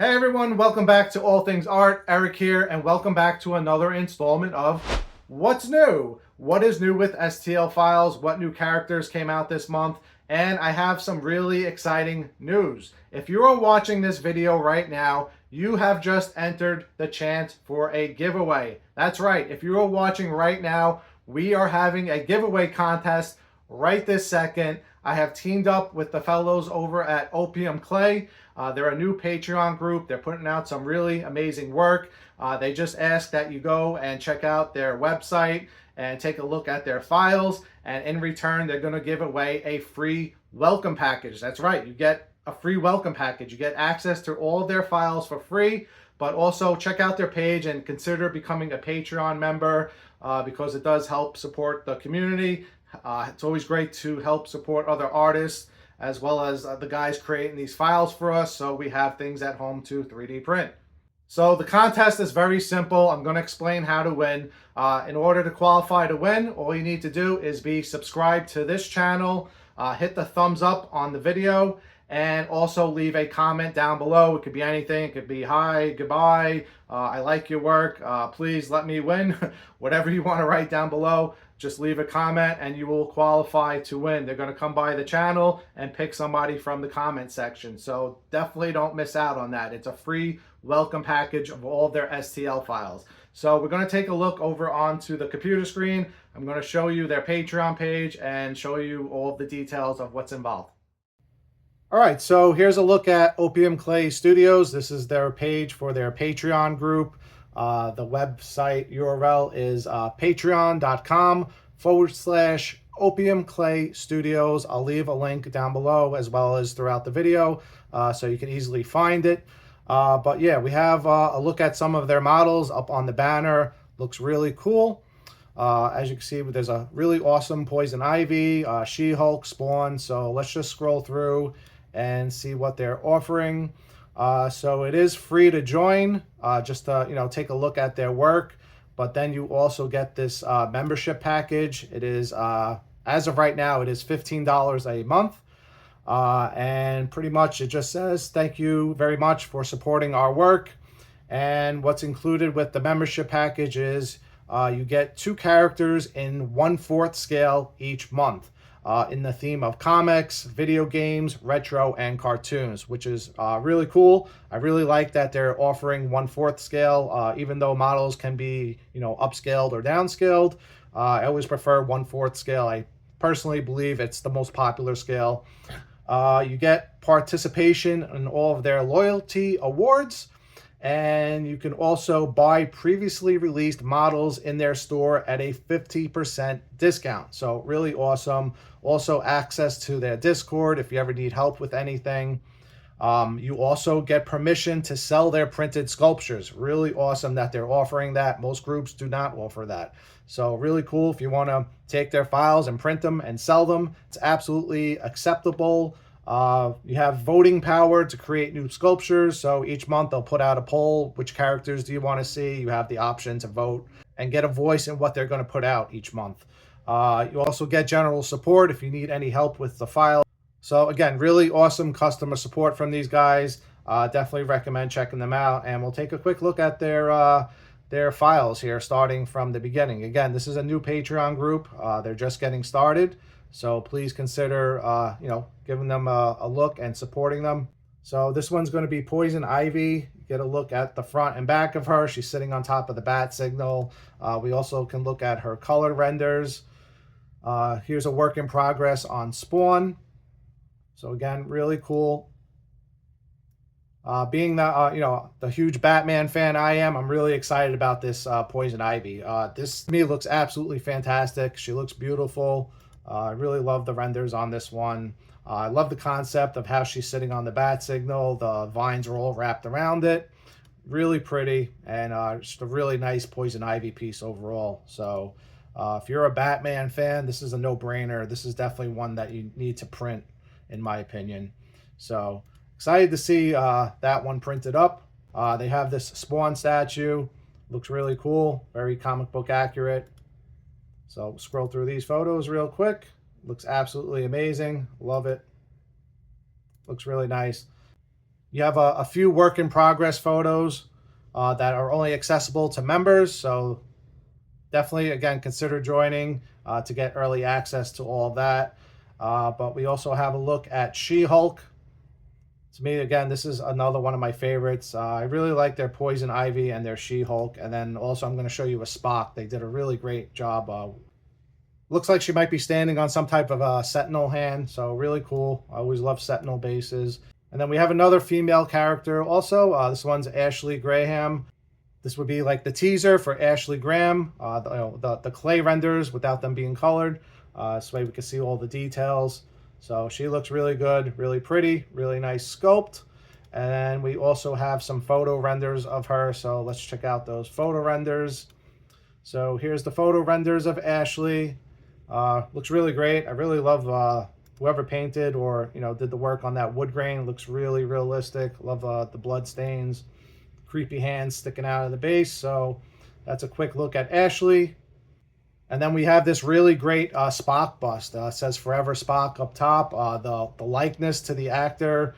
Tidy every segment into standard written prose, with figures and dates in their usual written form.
Hey everyone, welcome back to All Things Art. Eric here, and welcome back to another installment of What's New? What is new with STL files? What new characters came out this month? And I have some really exciting news. If you are watching this video right now, you have just entered the chance for a giveaway. That's right, if you are watching right now, we are having a giveaway contest right this second. I have teamed up with the fellows over at OPM Clay. They're a new Patreon group. They're putting out some really amazing work. They just ask that you go and check out their website and take a look at their files. And in return, they're going to give away a free welcome package. That's right. You get a free welcome package. You get access to all of their files for free, but also check out their page and consider becoming a Patreon member because it does help support the community. It's always great to help support other artists as well as the guys creating these files for us, so we have things at home to 3D print. So the contest is very simple. I'm going to explain how to win. In order to qualify to win, all you need to do is be subscribed to this channel, hit the thumbs up on the video, and also leave a comment down below. It could be anything. It could be hi, goodbye, I like your work, please let me win. Whatever you want to write down below, just leave a comment and you will qualify to win. They're going to come by the channel and pick somebody from the comment section. So definitely don't miss out on that. It's a free welcome package of all of their STL files. So we're going to take a look over onto the computer screen. I'm going to show you their Patreon page and show you all of the details of what's involved. All right, so here's a look at OPIUMCLAY Studios. This is their page for their Patreon group. The website URL is patreon.com/OPIUMCLAY Studios. I'll leave a link down below as well as throughout the video so you can easily find it. But yeah, we have a look at some of their models up on the banner. Looks really cool. As you can see, there's a really awesome Poison Ivy, She-Hulk, Spawn. So let's just scroll through and see what they're offering. So it is free to join, just to take a look at their work. But then you also get this membership package. It is as of right now, it is $15 a month, and pretty much it just says thank you very much for supporting our work. And what's included with the membership package is you get 2 characters in 1/4 scale each month. In the theme of comics, video games, retro, and cartoons, which is really cool. I really like that they're offering 1/4 scale, even though models can be, upscaled or downscaled. I always prefer 1/4 scale. I personally believe it's the most popular scale. You get participation in all of their loyalty awards, and you can also buy previously released models in their store at a 50% discount. So really awesome. Also access to their Discord if you ever need help with anything. You also get permission to sell their printed sculptures. Really awesome that they're offering that. Most groups do not offer that. So really cool if you want to take their files and print them and sell them. It's absolutely acceptable. You have voting power to create new sculptures. So each month they'll put out a poll. Which characters do you want to see? You have the option to vote and get a voice in what they're going to put out each month. You also get general support if you need any help with the file. So again, really awesome customer support from these guys. Definitely recommend checking them out. And we'll take a quick look at their files here, starting from the beginning. Again, this is a new Patreon group. They're just getting started. So please consider, giving them a look and supporting them. So this one's going to be Poison Ivy. Get a look at the front and back of her. She's sitting on top of the bat signal. We also can look at her color renders. Here's a work in progress on Spawn. So again, really cool. Being the huge Batman fan I am, I'm really excited about this Poison Ivy. This to me looks absolutely fantastic. She looks beautiful. I really love the renders on this one. I love the concept of how she's sitting on the bat signal. The vines are all wrapped around it. Really pretty, and just a really nice Poison Ivy piece overall. So if you're a Batman fan, this is a no-brainer. This is definitely one that you need to print, in my opinion. So excited to see that one printed up. They have this Spawn statue. Looks really cool, very comic book accurate. So scroll through these photos real quick. Looks absolutely amazing. Love it. Looks really nice. You have a few work in progress photos that are only accessible to members. So definitely, again, consider joining to get early access to all of that. But we also have a look at She-Hulk. To me, again, this is another one of my favorites. I really like their Poison Ivy and their She-Hulk. And then also I'm going to show you a Spock. They did a really great job. Looks like she might be standing on some type of a Sentinel hand. So really cool. I always love Sentinel bases. And then we have another female character also. This one's Ashley Graham. This would be like the teaser for Ashley Graham, the clay renders without them being colored. This way we can see all the details. So she looks really good, really pretty, really nice sculpt. And then we also have some photo renders of her. So let's check out those photo renders. So here's the photo renders of Ashley. Looks really great. I really love whoever painted or did the work on that wood grain. Looks really realistic. Love the blood stains, creepy hands sticking out of the base. So that's a quick look at Ashley. And then we have this really great Spock bust. It says Forever Spock up top. The likeness to the actor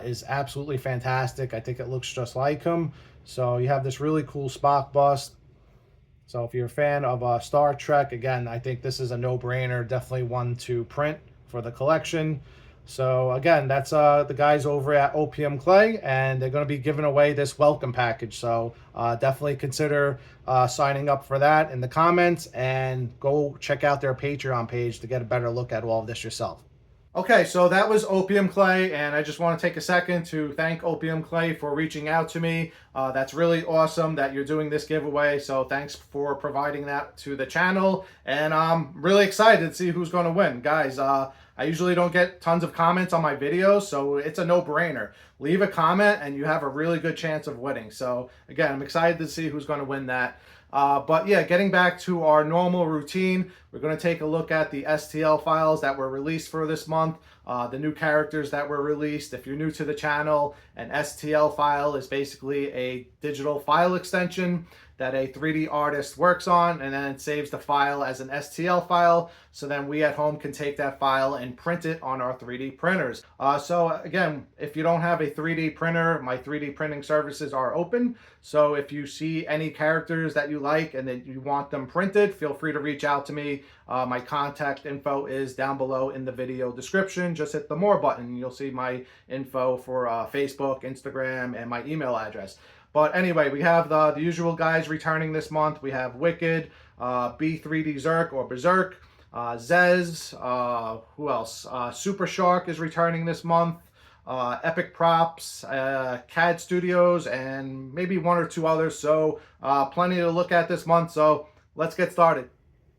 is absolutely fantastic. I think it looks just like him. So you have this really cool Spock bust. So if you're a fan of Star Trek, again, I think this is a no-brainer. Definitely one to print for the collection. So again, that's the guys over at OPM Clay, and they're going to be giving away this welcome package. So definitely consider signing up for that in the comments, and go check out their Patreon page to get a better look at all of this yourself. Okay, so that was OPM Clay, and I just want to take a second to thank OPM Clay for reaching out to me. That's really awesome that you're doing this giveaway, so thanks for providing that to the channel, and I'm really excited to see who's going to win. Guys, I usually don't get tons of comments on my videos, so it's a no-brainer. Leave a comment, and you have a really good chance of winning. So, again, I'm excited to see who's going to win that. But yeah, getting back to our normal routine, we're going to take a look at the STL files that were released for this month, the new characters that were released. If you're new to the channel, an STL file is basically a digital file extension that a 3D artist works on, and then it saves the file as an STL file, so then we at home can take that file and print it on our 3D printers. So again, if you don't have a 3D printer, my 3D printing services are open. So if you see any characters that you like and that you want them printed, feel free to reach out to me. My contact info is down below in the video description. Just hit the more button and you'll see my info for Facebook, Instagram, and my email address. But anyway, we have the usual guys returning this month. We have Wicked, B3D Zerk or Berserk, Zez, who else? SuperShark is returning this month, Epic Props, CAD Studios, and maybe one or two others. So plenty to look at this month. So let's get started.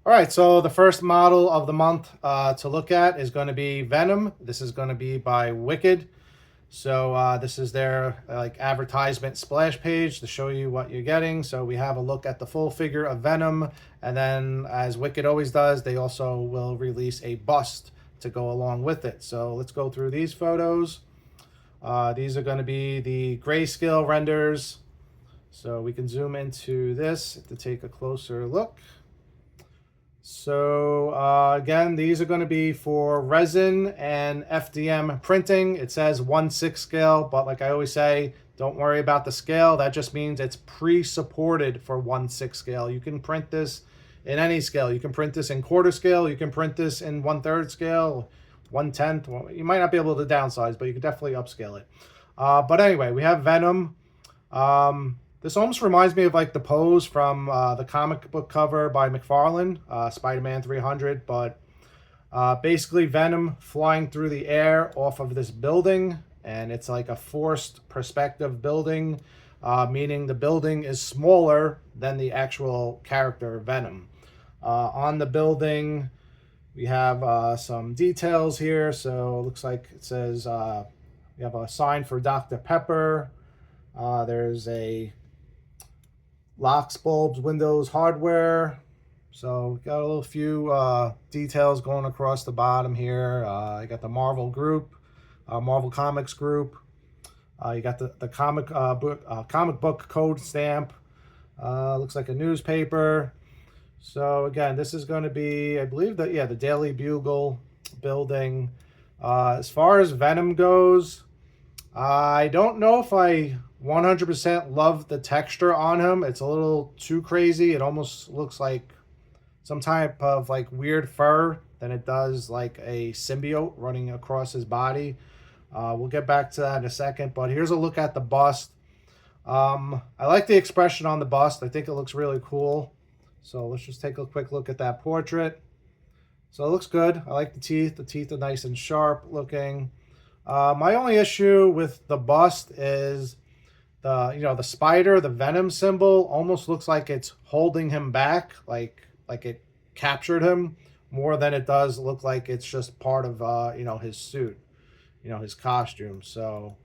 All right, so the first model of the month to look at is going to be Venom. This is going to be by Wicked. So this is their advertisement splash page to show you what you're getting. So we have a look at the full figure of Venom, and then as Wicked always does, they also will release a bust to go along with it. So let's go through these photos. These are going to be the grayscale renders. So we can zoom into this to take a closer look. So again, these are going to be for resin and FDM printing. It says 1/6 scale, but like I always say, don't worry about the scale. That just means it's pre-supported for 1/6 scale. You can print this in any scale. You can print this in quarter scale. You can print this in 1/3 scale, 1/10. You might not be able to downsize, but you can definitely upscale it. But anyway, we have Venom. This almost reminds me of like the pose from the comic book cover by McFarlane, Spider-Man 300. But basically Venom flying through the air off of this building, and it's like a forced perspective building, meaning the building is smaller than the actual character Venom. On the building, we have some details here. So it looks like it says we have a sign for Dr. Pepper. There's a locks, bulbs, windows, hardware. So got a little few details going across the bottom here. You got the Marvel group, Marvel Comics group. You got the comic book code stamp. Looks like a newspaper. So again, this is going to be, I believe that, yeah, the Daily Bugle building. As far as Venom goes, I don't know if I 100% love the texture on him. It's a little too crazy. It almost looks like some type of like weird fur than it does like a symbiote running across his body. We'll get back to that in a second, but here's a look at the bust. I like the expression on the bust. I think it looks really cool. So let's just take a quick look at that portrait. So it looks good. I like the teeth. The teeth are nice and sharp looking. My only issue with the bust is the spider, the Venom symbol almost looks like it's holding him back, like it captured him more than it does look like it's just part of his suit, his costume. So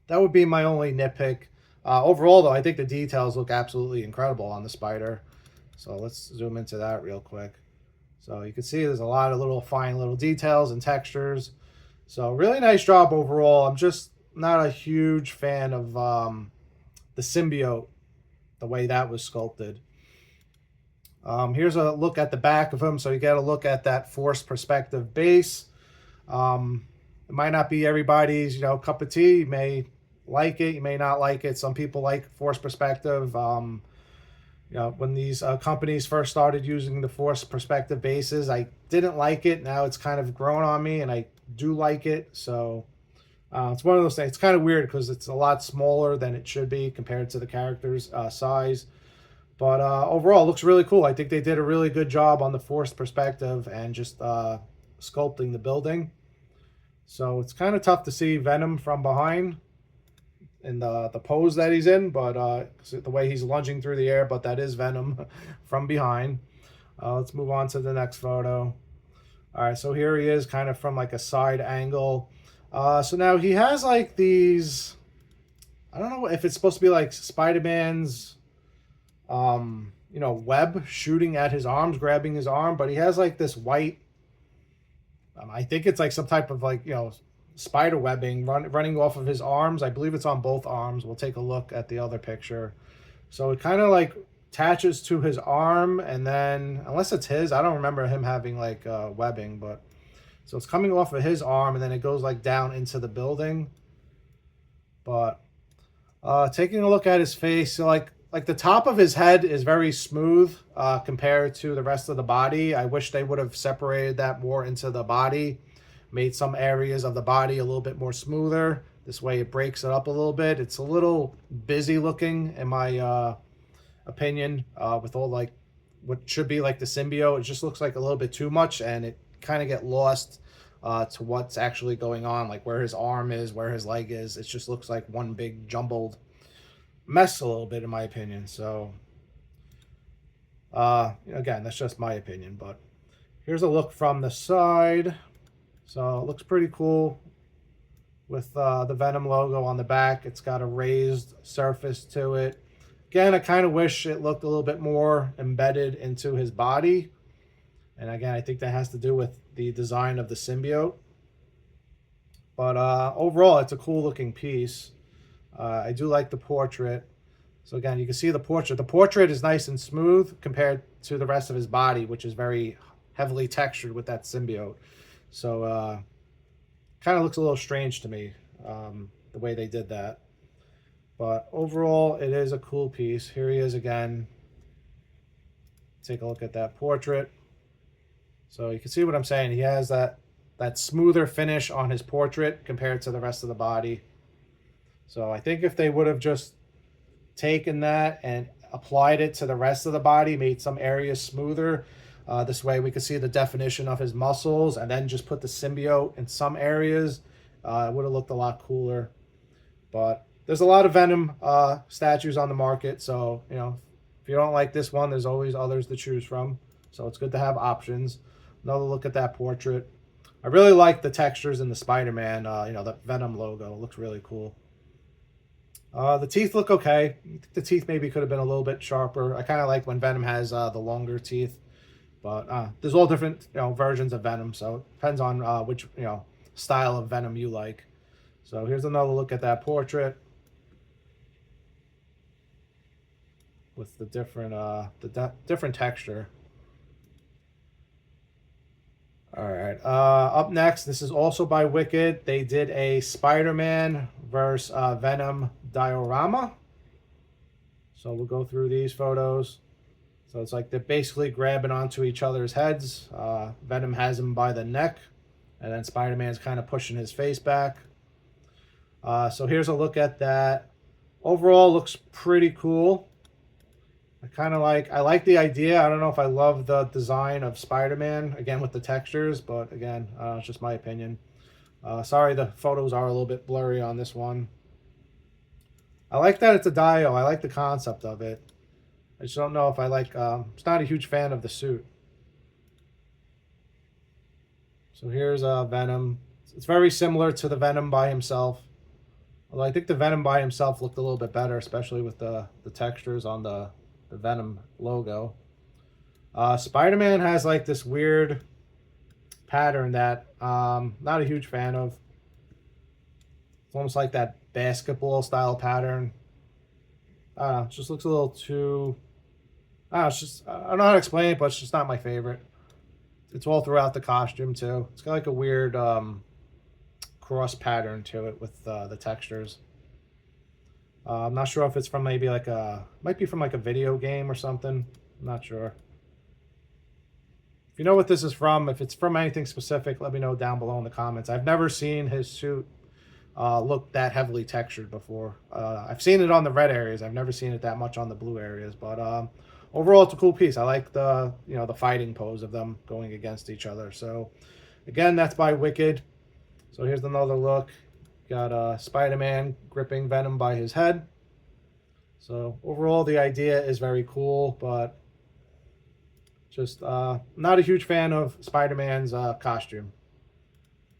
that would be my only nitpick. Overall, though, I think the details look absolutely incredible on the spider. So let's zoom into that real quick. So you can see there's a lot of little fine little details and textures. So really nice job overall. I'm just not a huge fan of the symbiote, the way that was sculpted. Here's a look at the back of him. So you get a look at that forced perspective base. It might not be everybody's, cup of tea. You may like it, you may not like it. Some people like forced perspective. When these companies first started using the forced perspective bases, I didn't like it. Now it's kind of grown on me, and I do like it. So it's one of those things. It's kind of weird because it's a lot smaller than it should be compared to the character's size. But overall, it looks really cool. I think they did a really good job on the forced perspective and just sculpting the building. So it's kind of tough to see Venom from behind in the pose that he's in, but the way he's lunging through the air, but that is Venom from behind. Let's move on to the next photo. All right, so here he is kind of from like a side angle. So now he has like these, I don't know if it's supposed to be like Spider-Man's web shooting at his arms, grabbing his arm, but he has like this white, I think it's like some type of like, spider webbing running off of his arms. I believe it's on both arms. We'll take a look at the other picture. So it kind of like attaches to his arm, and then, unless it's his, I don't remember him having like webbing, but so it's coming off of his arm, and then it goes like down into the building. But taking a look at his face, so like the top of his head is very smooth compared to the rest of the body. I wish they would have separated that more into the body, made some areas of the body a little bit more smoother. This way it breaks it up a little bit. It's a little busy looking in my opinion, with all like what should be like the symbiote. It just looks like a little bit too much, and it kind of get lost to what's actually going on, like where his arm is, where his leg is. It just looks like one big jumbled mess a little bit in my opinion. So again, that's just my opinion, but here's a look from the side. So it looks pretty cool with the Venom logo on the back. It's got a raised surface to it. Again, I kind of wish it looked a little bit more embedded into his body. And again, I think that has to do with the design of the symbiote. But overall, it's a cool looking piece. I do like the portrait. So again, you can see the portrait. The portrait is nice and smooth compared to the rest of his body, which is very heavily textured with that symbiote. So kind of looks a little strange to me, the way they did that. But overall, it is a cool piece. Here he is again. Take a look at that portrait. So you can see what I'm saying. He has that smoother finish on his portrait compared to the rest of the body. So I think if they would have just taken that and applied it to the rest of the body, made some areas smoother, this way we could see the definition of his muscles, and then just put the symbiote in some areas, it would have looked a lot cooler. But there's a lot of Venom statues on the market, so if you don't like this one, there's always others to choose from. So it's good to have options. Another look at that portrait. I really like the textures in the Spider-Man, the Venom logo. It looks really cool. The teeth look okay. The teeth maybe could have been a little bit sharper. I kind of like when Venom has the longer teeth. But there's all different versions of Venom, so it depends on which style of Venom you like. So here's another look at that portrait with the different different texture. All right. Up next, this is also by Wicked. They did a Spider-Man versus Venom diorama. So we'll go through these photos. So it's like they're basically grabbing onto each other's heads. Venom has him by the neck, and then Spider-Man's kind of pushing his face back. So here's a look at that. Overall, looks pretty cool. I like the idea. I don't know if I love the design of Spider-Man, again, with the textures, but again, it's just my opinion. Sorry, the photos are a little bit blurry on this one. I like that it's a dio. I like the concept of it. I just don't know if I like, just not a huge fan of the suit. So here's Venom. It's very similar to the Venom by himself. Although I think the Venom by himself looked a little bit better, especially with the textures on the Venom logo. Spider-Man has like this weird pattern that not a huge fan of. It's almost like that basketball style pattern. I don't know, it just looks a little too... I don't know, it's just, I don't know how to explain it, but it's just not my favorite. It's all throughout the costume too. It's got like a weird cross pattern to it with the textures. I'm not sure if it's from maybe like might be from like a video game or something. I'm not sure. If you know what this is from, if it's from anything specific, let me know down below in the comments. I've never seen his suit look that heavily textured before. I've seen it on the red areas. I've never seen it that much on the blue areas. But overall, it's a cool piece. I like the the fighting pose of them going against each other. So again, that's by Wicked. So here's another look. Got Spider-Man gripping Venom by his head. So overall, the idea is very cool, but just not a huge fan of Spider-Man's costume.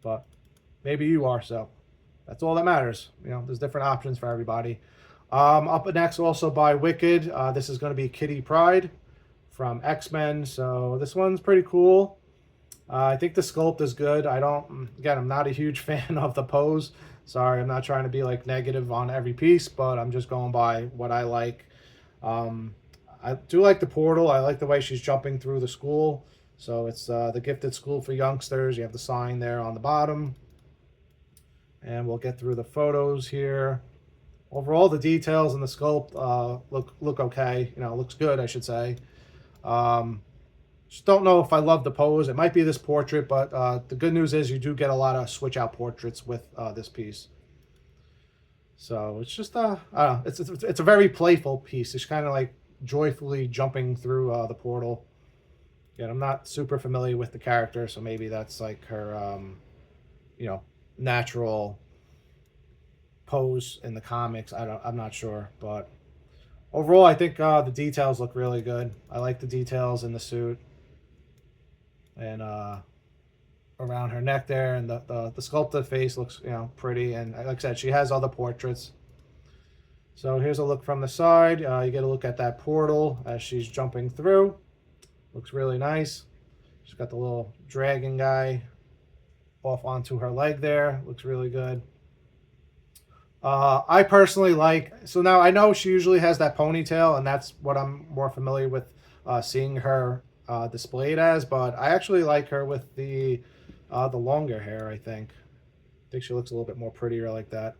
But maybe you are, so that's all that matters. There's different options for everybody. Up next, also by Wicked, this is going to be Kitty Pryde from X-Men. So this one's pretty cool. I think the sculpt is good. I'm not a huge fan of the pose. Sorry, I'm not trying to be like negative on every piece, but I'm just going by what I like. I do like the portal. I like the way she's jumping through the school. So it's the Gifted School for Youngsters. You have the sign there on the bottom. And we'll get through the photos here. Overall, the details and the sculpt look okay. Looks good, I should say. Just don't know if I love the pose. It might be this portrait, but the good news is you do get a lot of switch out portraits with this piece. So it's just I don't know, it's a very playful piece. It's kind of like joyfully jumping through the portal. Again, I'm not super familiar with the character, so maybe that's like her natural pose in the comics. I'm not sure, but overall, I think the details look really good. I like the details in the suit and around her neck there, and the sculpted face looks pretty. And like I said, she has other portraits. So here's a look from the side. You get a look at that portal as she's jumping through. Looks really nice. She's got the little dragon guy off onto her leg there. Looks really good. I personally like, so now I know she usually has that ponytail, and that's what I'm more familiar with seeing her displayed as, but I actually like her with the longer hair. I think she looks a little bit more prettier like that.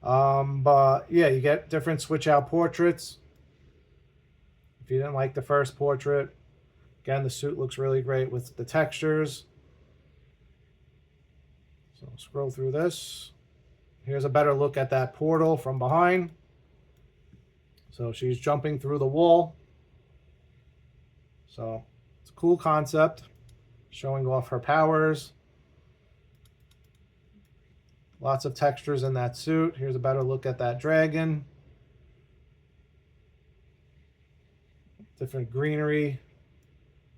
But yeah, you get different switch out portraits. If you didn't like the first portrait, again, the suit looks really great with the textures. So scroll through this. Here's a better look at that portal from behind. So she's jumping through the wall. So it's a cool concept, showing off her powers. Lots of textures in that suit. Here's a better look at that dragon. Different greenery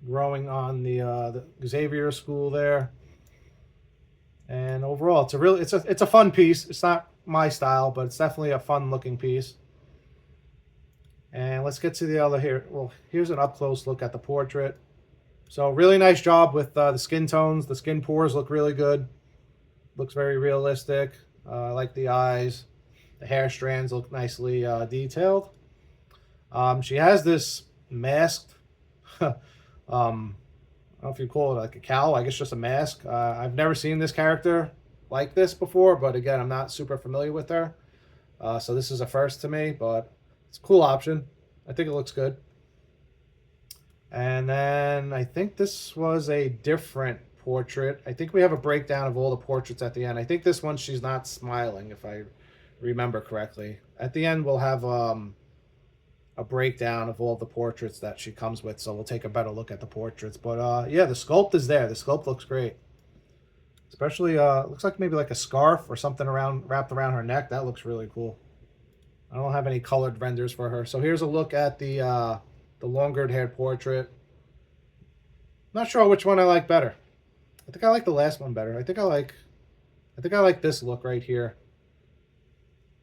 growing on the Xavier School there. And overall, it's a fun piece. It's not my style, but it's definitely a fun looking piece. And let's get to the other here. Well, here's an up close look at the portrait. So really nice job with the skin tones. The skin pores look really good. Looks very realistic. I like the eyes. The hair strands look nicely detailed. She has this masked I don't know if you call it like a cowl. I guess just a mask. I've never seen this character like this before, but again, I'm not super familiar with her. So this is a first to me, but it's a cool option. I think it looks good. And then I think this was a different portrait. I think we have a breakdown of all the portraits at the end. I think this one, she's not smiling, if I remember correctly. At the end, we'll have a breakdown of all the portraits that she comes with, so we'll take a better look at the portraits. But yeah, the sculpt is there. The sculpt looks great. Especially, looks like maybe like a scarf or something wrapped around her neck. That looks really cool. I don't have any colored renders for her. So here's a look at the longer haired portrait. Not sure which one I like better. I think I like the last one better. I think I like this look right here.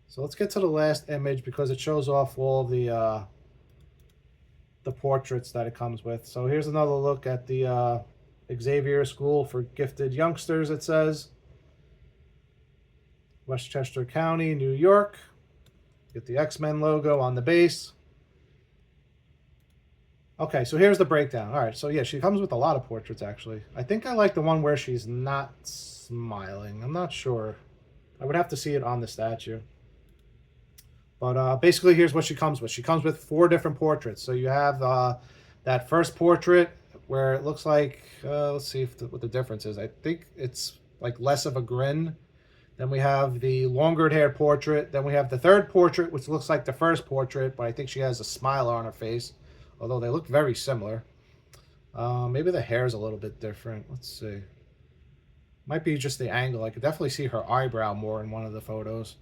So let's get to the last image because it shows off all the portraits that it comes with. So here's another look at the Xavier School for Gifted Youngsters, it says. Westchester County, New York. Get the X-Men logo on the base. Okay, so here's the breakdown. All right, so yeah, she comes with a lot of portraits, actually. I think I like the one where she's not smiling. I'm not sure. I would have to see it on the statue. But basically, here's what she comes with. She comes with 4 different portraits. So you have that first portrait where it looks like, let's see what the difference is. I think it's like less of a grin. Then we have the longer haired portrait. Then we have the third portrait, which looks like the first portrait, but I think she has a smile on her face. Although they look very similar. Maybe the hair is a little bit different. Let's see. Might be just the angle. I could definitely see her eyebrow more in one of the photos.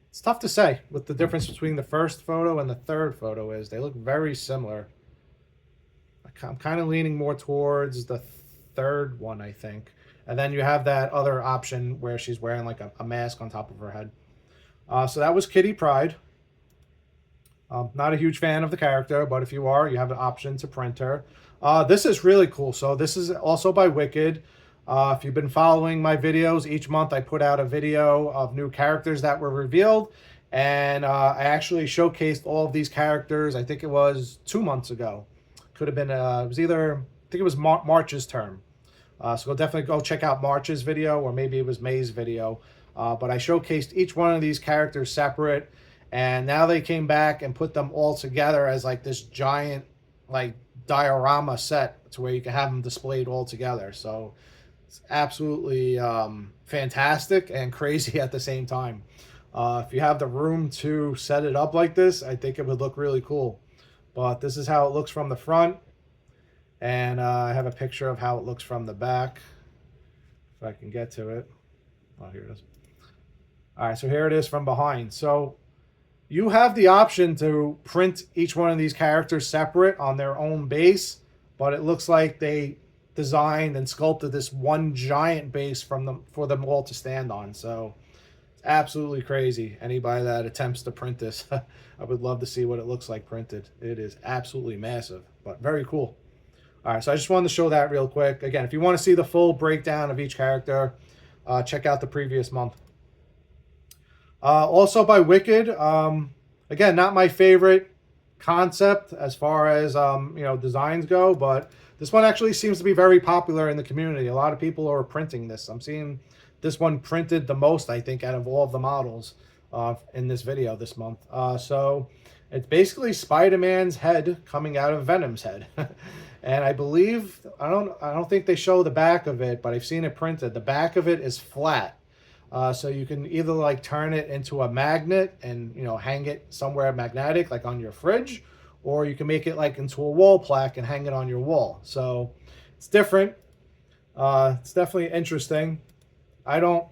It's tough to say what the difference between the first photo and the third photo is. They look very similar. I'm kind of leaning more towards the third one, I think. And then you have that other option where she's wearing like a mask on top of her head. So that was Kitty Pryde. Not a huge fan of the character, but if you are, you have an option to print her. This is really cool. So this is also by Wicked. If you've been following my videos, each month I put out a video of new characters that were revealed. And I actually showcased all of these characters, I think it was 2 months ago. Could have been, it was either, I think it was March's term. So definitely go check out March's video, or maybe it was May's video. But I showcased each one of these characters separate. And now they came back and put them all together as like this giant like diorama set to where you can have them displayed all together. So it's absolutely fantastic and crazy at the same time. If you have the room to set it up like this, I think it would look really cool. But this is how it looks from the front. And I have a picture of how it looks from the back. If I can get to it. Oh, here it is. All right, so here it is from behind. So you have the option to print each one of these characters separate on their own base, but it looks like they designed and sculpted this one giant base for them all to stand on. So it's absolutely crazy. Anybody that attempts to print this, I would love to see what it looks like printed. It is absolutely massive, but very cool. All right, so I just wanted to show that real quick. Again, if you want to see the full breakdown of each character, check out the previous month. Also by Wicked, again, not my favorite concept as far as designs go, but this one actually seems to be very popular in the community. A lot of people are printing this. I'm seeing this one printed the most, I think, out of all of the models in this video this month. So it's basically Spider-Man's head coming out of Venom's head. And I believe, I don't think they show the back of it, but I've seen it printed. The back of it is flat. So you can either like turn it into a magnet and hang it somewhere magnetic like on your fridge, or you can make it like into a wall plaque and hang it on your wall. So it's different. It's definitely interesting. I don't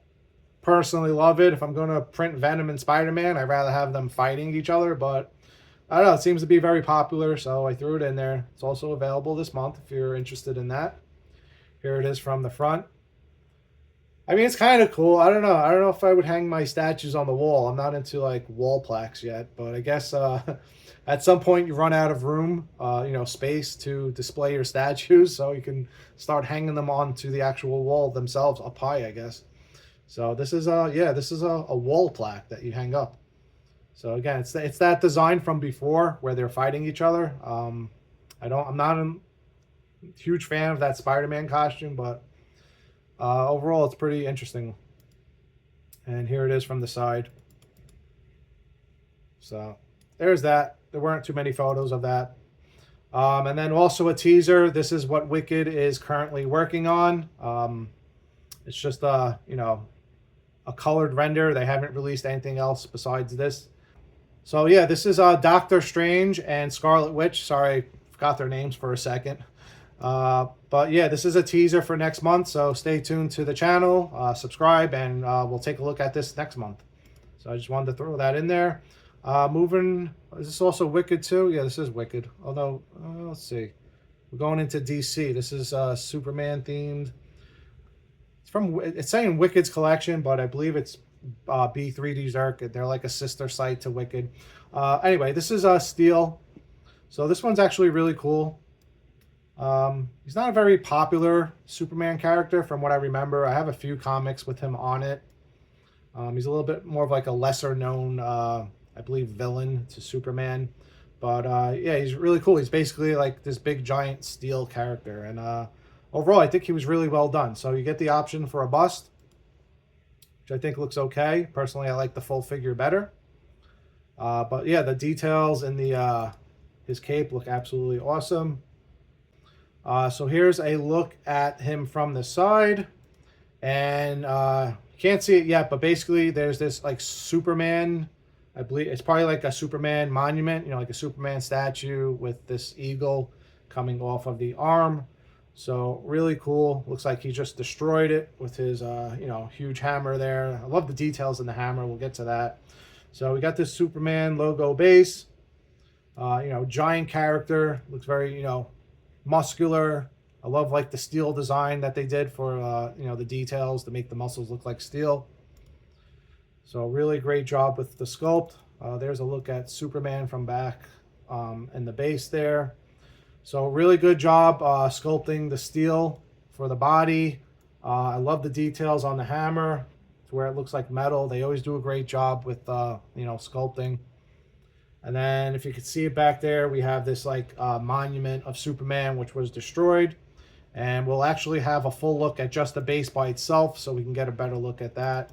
personally love it. If I'm going to print Venom and Spider-Man, I'd rather have them fighting each other, but I don't know, it seems to be very popular, so I threw it in there. It's also available this month if you're interested in that. Here it is from the front. I mean, it's kind of cool. I don't know if I would hang my statues on the wall. I'm not into like wall plaques yet, but I guess at some point you run out of room, space to display your statues, so you can start hanging them onto the actual wall themselves up high, I guess. So this is a wall plaque that you hang up. So again, it's that design from before where they're fighting each other. I'm not Huge fan of that Spider-Man costume, but overall it's pretty interesting. And here it is from the side. So there's that. There weren't too many photos of that. And then also a teaser. This is what Wicked is currently working on. It's just a colored render. They haven't released anything else besides this. So yeah, this is Doctor Strange and Scarlet Witch. Sorry, forgot their names for a second. But yeah, this is a teaser for next month. So stay tuned to the channel, subscribe, and we'll take a look at this next month. So I just wanted to throw that in there. Moving, is this also Wicked too? Yeah, this is Wicked. Although, let's see. We're going into DC. This is Superman themed. It's saying Wicked's collection, but I believe it's B3D's Arc. They're like a sister site to Wicked. Anyway, this is Steel. So this one's actually really cool. He's not a very popular Superman character from what I remember. I have a few comics with him on it. He's a little bit more of like a lesser known, I believe, villain to Superman. But yeah, he's really cool. He's basically like this big giant steel character. And overall, I think he was really well done. So you get the option for a bust, which I think looks okay. Personally, I like the full figure better. But yeah, the details in the his cape look absolutely awesome. So here's a look at him from the side. And you can't see it yet, but basically there's this like Superman, I believe it's probably like a Superman monument, like a Superman statue with this eagle coming off of the arm. So really cool. Looks like he just destroyed it with his, huge hammer there. I love the details in the hammer. We'll get to that. So we got this Superman logo base. Giant character. Looks very, muscular. I love like the steel design that they did for, the details to make the muscles look like steel. So really great job with the sculpt. There's a look at Superman from back in the base there. So really good job sculpting the steel for the body. I love the details on the hammer to where it looks like metal. They always do a great job with, sculpting. And then if you can see it back there, we have this like monument of Superman, which was destroyed. And we'll actually have a full look at just the base by itself so we can get a better look at that.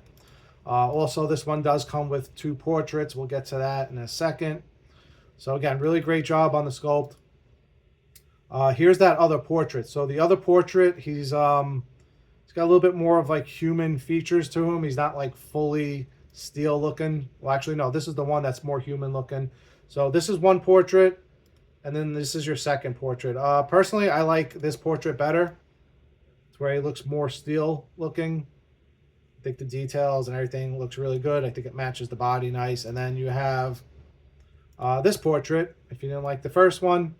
Also, this one does come with 2 portraits. We'll get to that in a second. So again, really great job on the sculpt. Here's that other portrait. So the other portrait, he's got a little bit more of like human features to him. He's not like fully steel looking. Well, actually, no, this is the one that's more human looking. So this is one portrait, and then this is your second portrait. Personally, I like this portrait better. It's where he looks more steel looking. I think the details and everything looks really good. I think it matches the body nice. And then you have this portrait. If you didn't like the first one,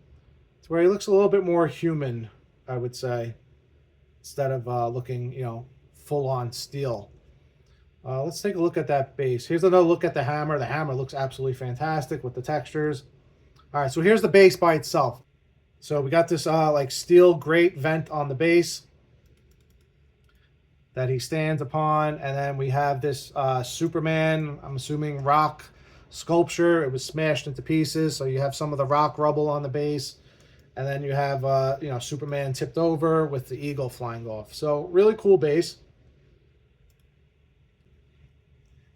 it's where he looks a little bit more human, I would say, instead of looking, full-on steel. Let's take a look at that base. Here's another look at the hammer. The hammer looks absolutely fantastic with the textures. All right, so here's the base by itself. So we got this like steel grate vent on the base that he stands upon, and then we have this Superman, I'm assuming rock sculpture. It was smashed into pieces, so you have some of the rock rubble on the base, and then you have Superman tipped over with the eagle flying off. So really cool base.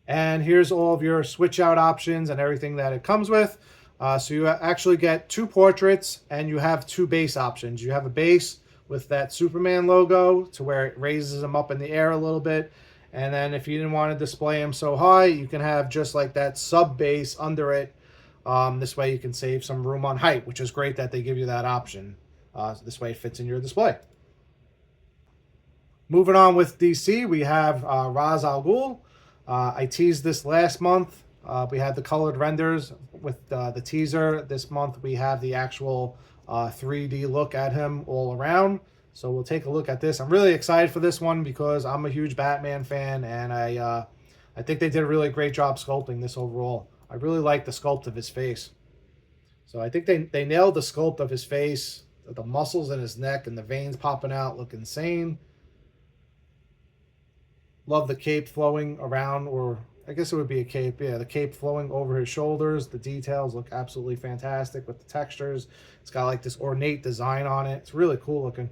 And here's all of your switch out options and everything that it comes with. So you actually get 2 portraits and you have 2 base options. You have a base with that Superman logo to where it raises him up in the air a little bit. And then if you didn't want to display him so high, you can have just like that sub base under it. This way you can save some room on height, which is great that they give you that option. This way it fits in your display. Moving on with DC, we have Ra's al Ghul. I teased this last month. We had the colored renders with the teaser. This month we have the actual 3D look at him all around. So we'll take a look at this. I'm really excited for this one because I'm a huge Batman fan, and I think they did a really great job sculpting this overall. I really like the sculpt of his face. So I think they nailed the sculpt of his face. The muscles in his neck and the veins popping out look insane. Love the cape flowing around or I guess it would be a cape. Yeah, the cape flowing over his shoulders. The details look absolutely fantastic with the textures. It's got like this ornate design on it. It's really cool looking.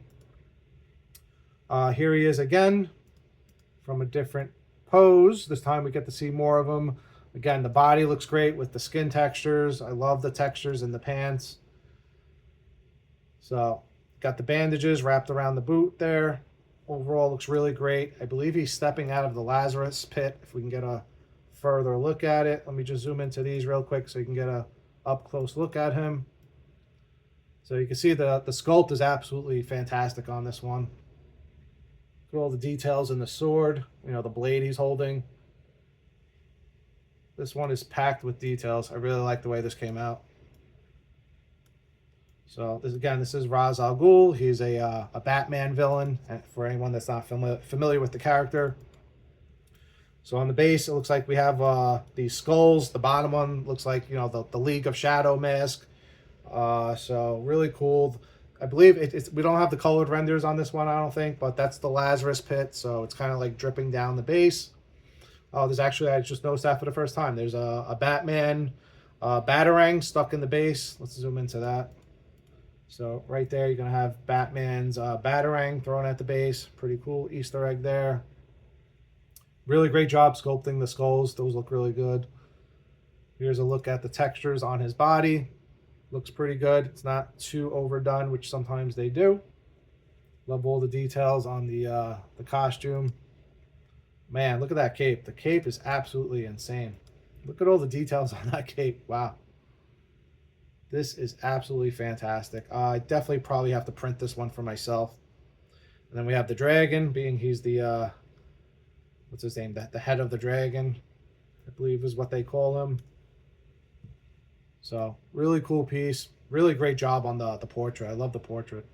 Here he is again from a different pose. This time we get to see more of him. Again, the body looks great with the skin textures. I love the textures in the pants. So, got the bandages wrapped around the boot there. Overall, looks really great. I believe he's stepping out of the Lazarus pit. If we can get a further look at it. Let me just zoom into these real quick so you can get a up-close look at him. So you can see the sculpt is absolutely fantastic on this one. Look at all the details in the sword, you know, the blade he's holding. This one is packed with details. I really like the way this came out. So this is Ra's al Ghul. He's a Batman villain, for anyone that's not familiar with the character. So on the base, it looks like we have these skulls. The bottom one looks like, you know, the League of Shadow mask. So really cool. I believe we don't have the colored renders on this one, I don't think, but that's the Lazarus pit. So it's kind of like dripping down the base. Oh, there's actually, I just noticed that for the first time. There's a Batman Batarang stuck in the base. Let's zoom into that. So right there, you're going to have Batman's Batarang thrown at the base. Pretty cool Easter egg there. Really great job sculpting the skulls. Those look really good. Here's a look at the textures on his body. Looks pretty good. It's not too overdone, which sometimes they do. Love all the details on the costume. Man, look at that cape. The cape is absolutely insane. Look at all the details on that cape. Wow. This is absolutely fantastic. I definitely probably have to print this one for myself. And then we have the dragon, being he's the, what's his name? The head of the dragon, I believe is what they call him. So, really cool piece. Really great job on the portrait. I love the portrait.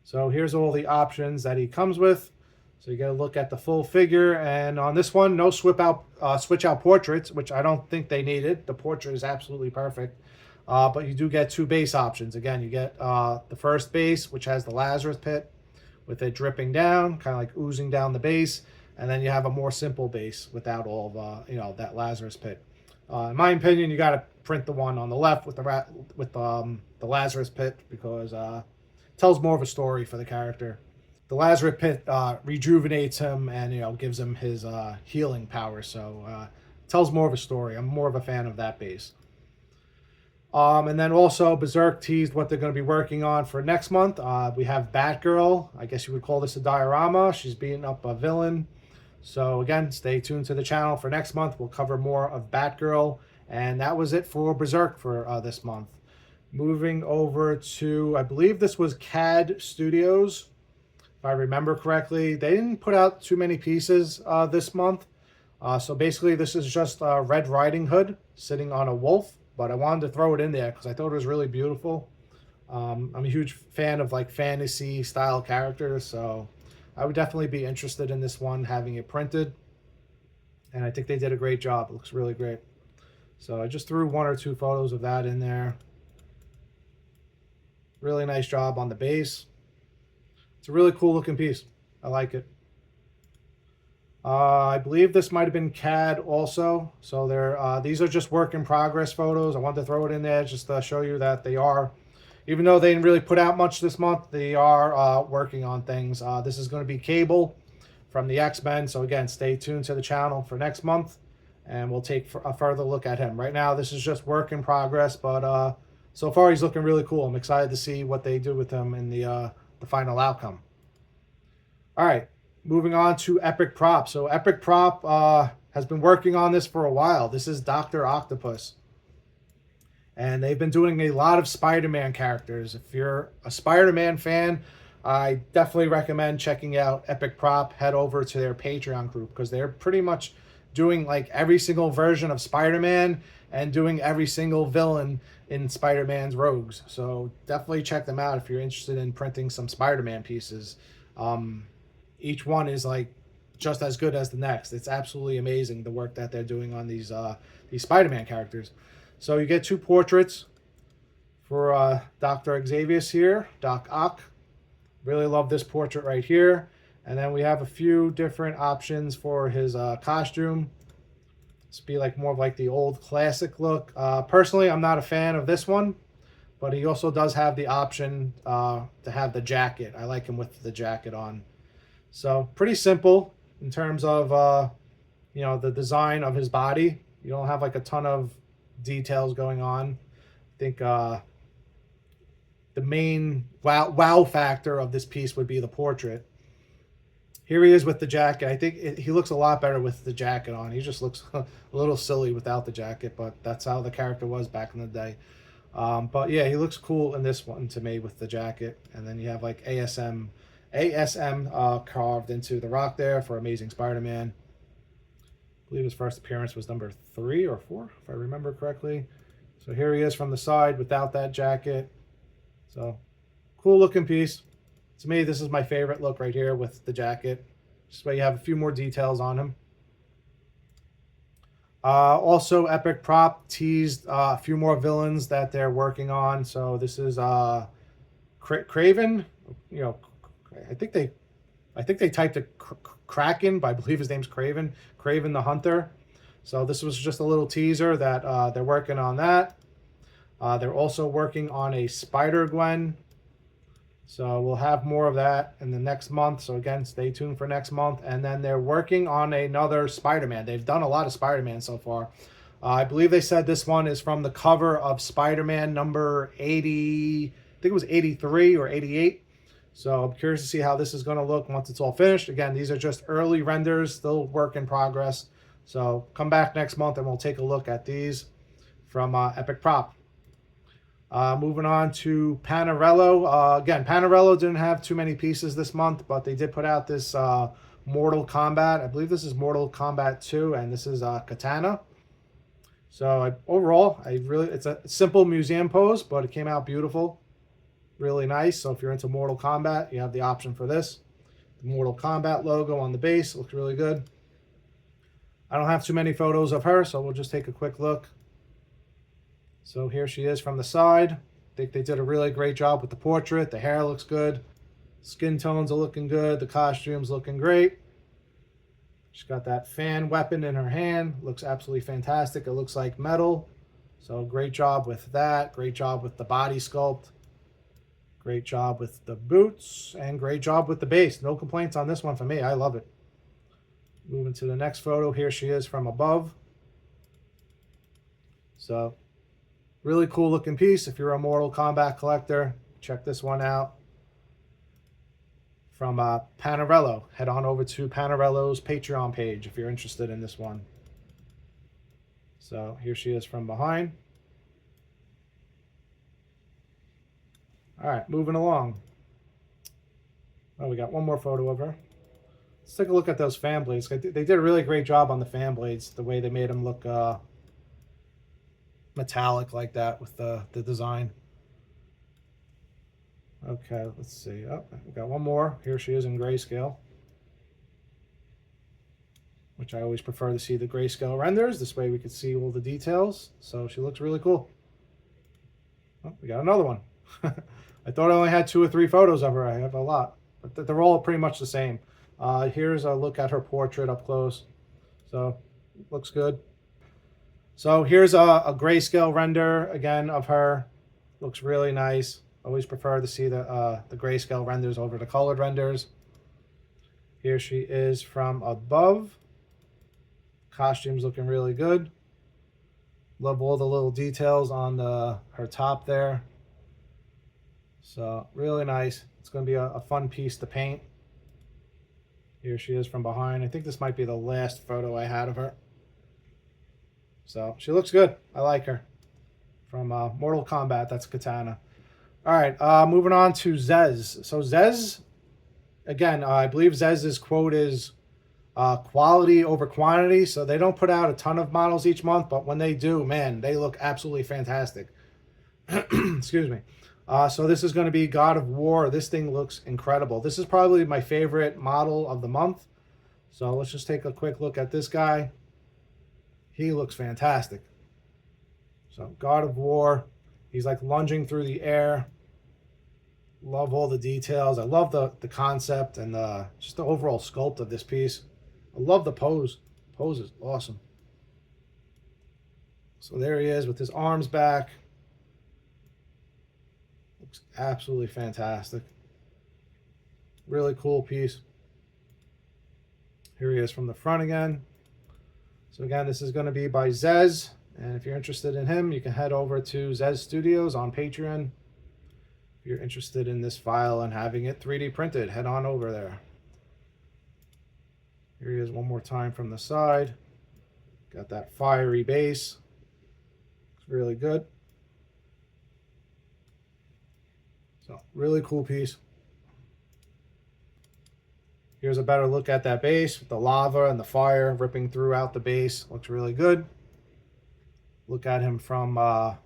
So, here's all the options that he comes with. So, you get a look at the full figure. And on this one, no switch out portraits, which I don't think they needed. The portrait is absolutely perfect. But you do get two base options. Again, you get the first base, which has the Lazarus pit with it dripping down, kind of like oozing down the base. And then you have a more simple base without all of, you know, that Lazarus pit. In my opinion, you got to print the one on the left with the Lazarus pit because it tells more of a story for the character. The Lazarus pit rejuvenates him and, you know, gives him his healing power. So it tells more of a story. I'm more of a fan of that base. And then also Berserk teased what they're going to be working on for next month. We have Batgirl. I guess you would call this a diorama. She's beating up a villain. So again, stay tuned to the channel for next month. We'll cover more of Batgirl. And that was it for Berserk for this month. Moving over to, I believe this was CAD Studios, if I remember correctly. They didn't put out too many pieces this month. So basically this is just Red Riding Hood sitting on a wolf. But I wanted to throw it in there because I thought it was really beautiful. I'm a huge fan of like fantasy style characters, so I would definitely be interested in this one, having it printed. And I think they did a great job. It looks really great. So I just threw one or two photos of that in there. Really nice job on the base. It's a really cool looking piece. I like it. I believe this might have been CAD also. So these are just work in progress photos. I wanted to throw it in there just to show you that they are, even though they didn't really put out much this month, they are working on things. This is going to be Cable from the X-Men. So again, stay tuned to the channel for next month and we'll take a further look at him. Right now, this is just work in progress, but so far he's looking really cool. I'm excited to see what they do with him in the final outcome. All right. Moving on to Epic Props. So Epic Prop has been working on this for a while. This is Dr. Octopus. And they've been doing a lot of Spider-Man characters. If you're a Spider-Man fan, I definitely recommend checking out Epic Prop. Head over to their Patreon group because they're pretty much doing like every single version of Spider-Man and doing every single villain in Spider-Man's Rogues. So definitely check them out if you're interested in printing some Spider-Man pieces. Each one is like just as good as the next. It's absolutely amazing the work that they're doing on these Spider-Man characters. So you get two portraits for Dr. Xavier here, Doc Ock. Really love this portrait right here. And then we have a few different options for his costume. This be like more of like the old classic look. Personally, I'm not a fan of this one, but he also does have the option to have the jacket. I like him with the jacket on. So pretty simple in terms of you know, the design of his body. You don't have like a ton of details going on. I think the main wow factor of this piece would be the portrait. Here he is with the jacket. I think he looks a lot better with the jacket on. He just looks a little silly without the jacket, but that's how the character was back in the day. But yeah, he looks cool in this one to me with the jacket. And then you have like ASM carved into the rock there for Amazing Spider-Man. I believe his first appearance was number 3 or 4, if I remember correctly. So here he is from the side without that jacket. So cool looking piece. To me, this is my favorite look right here with the jacket. Just where you have a few more details on him. Also, Epic Prop teased a few more villains that they're working on. So this is Kraven. You know, I think they typed it Kraken, but I believe his name's Kraven. Kraven the Hunter. So this was just a little teaser that they're working on that. They're also working on a Spider-Gwen. So we'll have more of that in the next month. So again, stay tuned for next month. And then they're working on another Spider-Man. They've done a lot of Spider-Man so far. I believe they said this one is from the cover of Spider-Man number 80. I think it was 83 or 88. So I'm curious to see how this is going to look once it's all finished. Again, these are just early renders, still work in progress. So come back next month and we'll take a look at these from Epic Prop. Moving on to Panerello. Again, Panerello didn't have too many pieces this month, but they did put out this Mortal Kombat. I believe this is Mortal Kombat 2, and this is Katana. So overall, it's a simple museum pose, but it came out beautiful. Really nice. So if you're into Mortal Kombat, you have the option for this. The Mortal Kombat logo on the base looks really good. I don't have too many photos of her, so we'll just take a quick look. So here she is from the side. I think they did a really great job with the portrait. The hair looks good. Skin tones are looking good. The costume's looking great. She's got that fan weapon in her hand. Looks absolutely fantastic. It looks like metal. So great job with that. Great job with the body sculpt. Great job with the boots. And great job with the base. No complaints on this one for me. I love it. Moving to the next photo. Here she is from above. So really cool looking piece. If you're a Mortal Kombat collector, check this one out. From Panerello. Head on over to Panerello's Patreon page if you're interested in this one. So here she is from behind. All right, moving along. Oh, we got one more photo of her. Let's take a look at those fan blades. They did a really great job on the fan blades, the way they made them look metallic like that with the design. Okay, let's see. Oh, we got one more. Here she is in grayscale, which I always prefer to see the grayscale renders. This way we could see all the details. So she looks really cool. Oh, we got another one. I thought I only had 2 or 3 photos of her. I have a lot, but they're all pretty much the same. Here's a look at her portrait up close. So looks good. So here's a grayscale render again of her. Looks really nice. Always prefer to see the grayscale renders over the colored renders. Here she is from above. Costume's looking really good. Love all the little details on her top there. So really nice. It's going to be a fun piece to paint. Here she is from behind. I think this might be the last photo I had of her. So she looks good. I like her. From Mortal Kombat, that's Katana. All right, moving on to Zez. So Zez, again, I believe Zez's quote is quality over quantity. So they don't put out a ton of models each month, but when they do, man, they look absolutely fantastic. Excuse me. So this is going to be God of War. This thing looks incredible. This is probably my favorite model of the month. So let's just take a quick look at this guy. He looks fantastic. So God of War, he's like lunging through the air. Love all the details. I love the concept and just the overall sculpt of this piece. I love the pose. Pose is awesome. So there he is with his arms back. Looks absolutely fantastic. Really cool piece. Here he is from the front again. So again, this is going to be by Zez. And if you're interested in him, you can head over to Zez Studios on Patreon. If you're interested in this file and having it 3D printed, head on over there. Here he is one more time from the side. Got that fiery base. It's really good. So really cool piece. Here's a better look at that base with the lava and the fire ripping throughout the base. Looks really good. Look at him from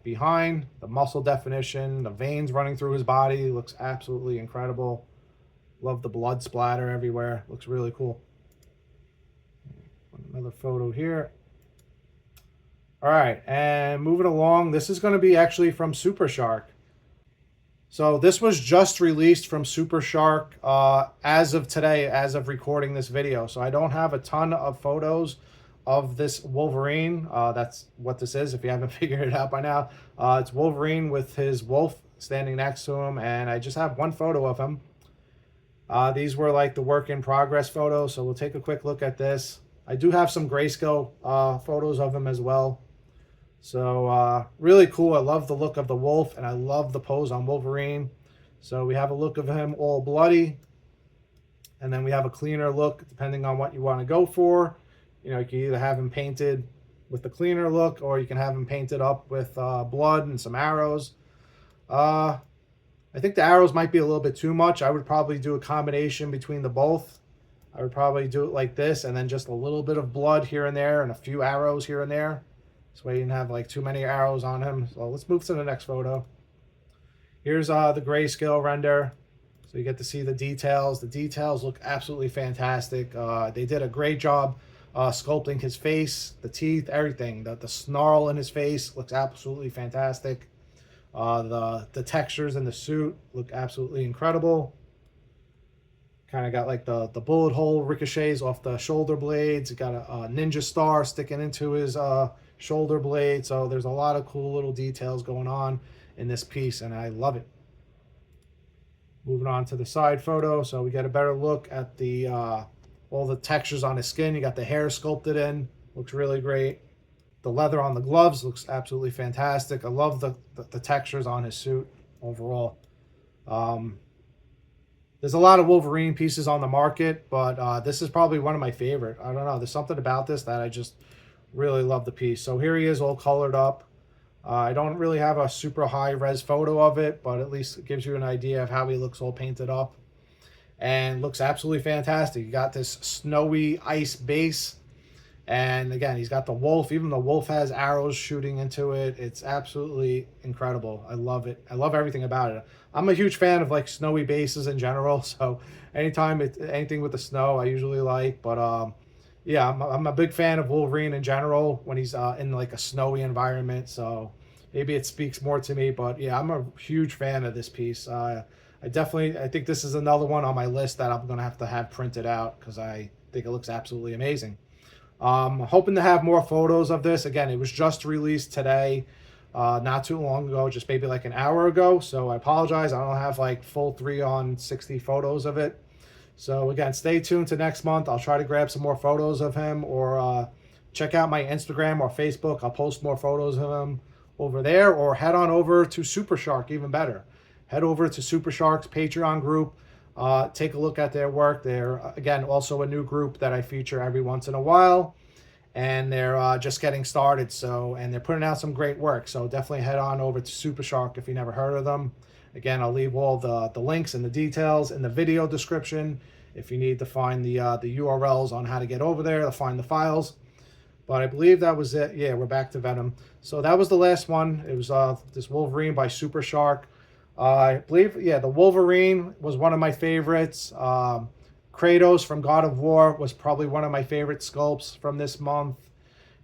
behind. The muscle definition, the veins running through his body. Looks absolutely incredible. Love the blood splatter everywhere. Looks really cool. Another photo here. All right, and moving along. This is going to be actually from SuperShark. So this was just released from SuperShark as of today, as of recording this video. So I don't have a ton of photos of this Wolverine. That's what this is, if you haven't figured it out by now. It's Wolverine with his wolf standing next to him, and I just have one photo of him. These were like the work in progress photos, so we'll take a quick look at this. I do have some grayscale photos of him as well. So really cool. I love the look of the wolf, and I love the pose on Wolverine. So we have a look of him all bloody, and then we have a cleaner look depending on what you want to go for. You know, you can either have him painted with the cleaner look, or you can have him painted up with blood and some arrows. I think the arrows might be a little bit too much. I would probably do a combination between the both. I would probably do it like this, and then just a little bit of blood here and there and a few arrows here and there. This way you didn't have like too many arrows on him. So let's move to the next photo. Here's the grayscale render. So you get to see the details. The details look absolutely fantastic. They did a great job sculpting his face, the teeth, everything. The snarl in his face looks absolutely fantastic. The textures in the suit look absolutely incredible. Kind of got like the bullet hole ricochets off the shoulder blades. Got a ninja star sticking into his shoulder blade. So there's a lot of cool little details going on in this piece, and I love it. Moving on to the side photo, so we get a better look at the all the textures on his skin. You got the hair sculpted in, looks really great. The leather on the gloves looks absolutely fantastic. I love the textures on his suit overall. There's a lot of Wolverine pieces on the market, but this is probably one of my favorite. I don't know, there's something about this that I just really love the piece. So here he is all colored up. I don't really have a super high res photo of it, but at least it gives you an idea of how he looks all painted up. And looks absolutely fantastic. You got this snowy ice base. And again, he's got the wolf. Even the wolf has arrows shooting into it. It's absolutely incredible. I love it. I love everything about it. I'm a huge fan of like snowy bases in general. So anytime anything with the snow, I usually like. But yeah, I'm a big fan of Wolverine in general when he's in like a snowy environment. So maybe it speaks more to me. But yeah, I'm a huge fan of this piece. I think this is another one on my list that I'm going to have printed out because I think it looks absolutely amazing. Hoping to have more photos of this. Again, it was just released today, not too long ago, just maybe like an hour ago. So I apologize. I don't have like full 3-on-60 photos of it. So again, stay tuned to next month. I'll try to grab some more photos of him, or check out my Instagram or Facebook. I'll post more photos of him over there, or head on over to SuperShark, even better. Head over to SuperShark's Patreon group. Take a look at their work. They're, again, also a new group that I feature every once in a while. And they're just getting started. And they're putting out some great work. So definitely head on over to SuperShark if you never heard of them. Again, I'll leave all the links and the details in the video description if you need to find the URLs on how to get over there to find the files. But I believe that was it. Yeah, we're back to Venom. So that was the last one. It was this Wolverine by SuperShark. I believe, yeah, the Wolverine was one of my favorites. Kratos from God of War was probably one of my favorite sculpts from this month.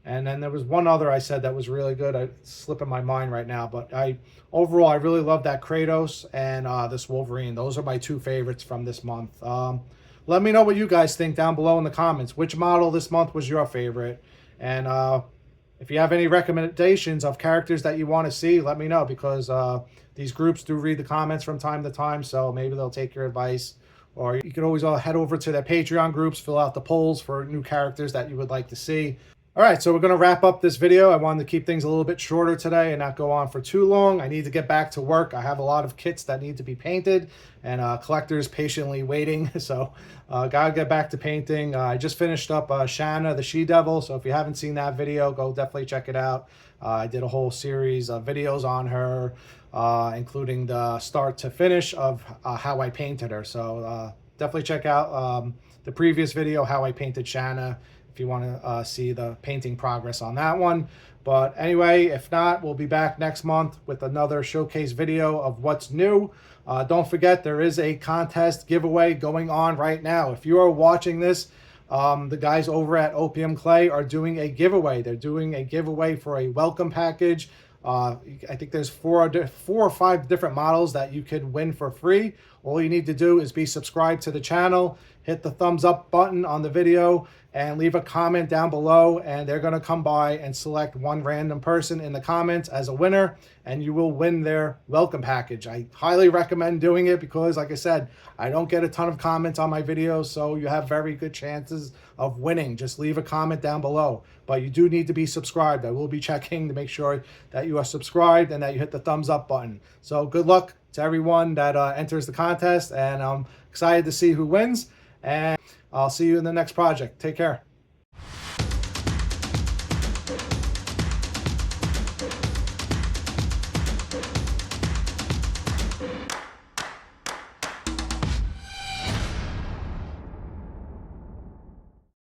And then there was one other I said that was really good. It's slipping my mind right now. But overall, I really love that Kratos and this Wolverine. Those are my two favorites from this month. Let me know what you guys think down below in the comments. Which model this month was your favorite? And if you have any recommendations of characters that you want to see, let me know, because these groups do read the comments from time to time, so maybe they'll take your advice. Or you can always head over to their Patreon groups, fill out the polls for new characters that you would like to see. All right, so we're going to wrap up this video. I wanted to keep things a little bit shorter today and not go on for too long. I need to get back to work. I have a lot of kits that need to be painted, and collectors patiently waiting. So gotta get back to painting. I just finished up Shanna, the She-Devil. So if you haven't seen that video, go definitely check it out. I did a whole series of videos on her, including the start to finish of how I painted her. So definitely check out the previous video, how I painted Shanna, if you want to see the painting progress on that one. But anyway, if not, we'll be back next month with another showcase video of what's new. Don't forget, there is a contest giveaway going on right now. If you are watching this, the guys over at OPM Clay are doing a giveaway. They're doing a giveaway for a welcome package. I think there's four or five different models that you could win for free. All you need to do is be subscribed to the channel, hit the thumbs up button on the video, and leave a comment down below, and they're going to come by and select one random person in the comments as a winner, and you will win their welcome package. I highly recommend doing it because, like I said, I don't get a ton of comments on my videos, so you have very good chances of winning. Just leave a comment down below, but you do need to be subscribed. I will be checking to make sure that you are subscribed and that you hit the thumbs up button. So good luck to everyone that enters the contest, and I'm excited to see who wins, and I'll see you in the next project. Take care.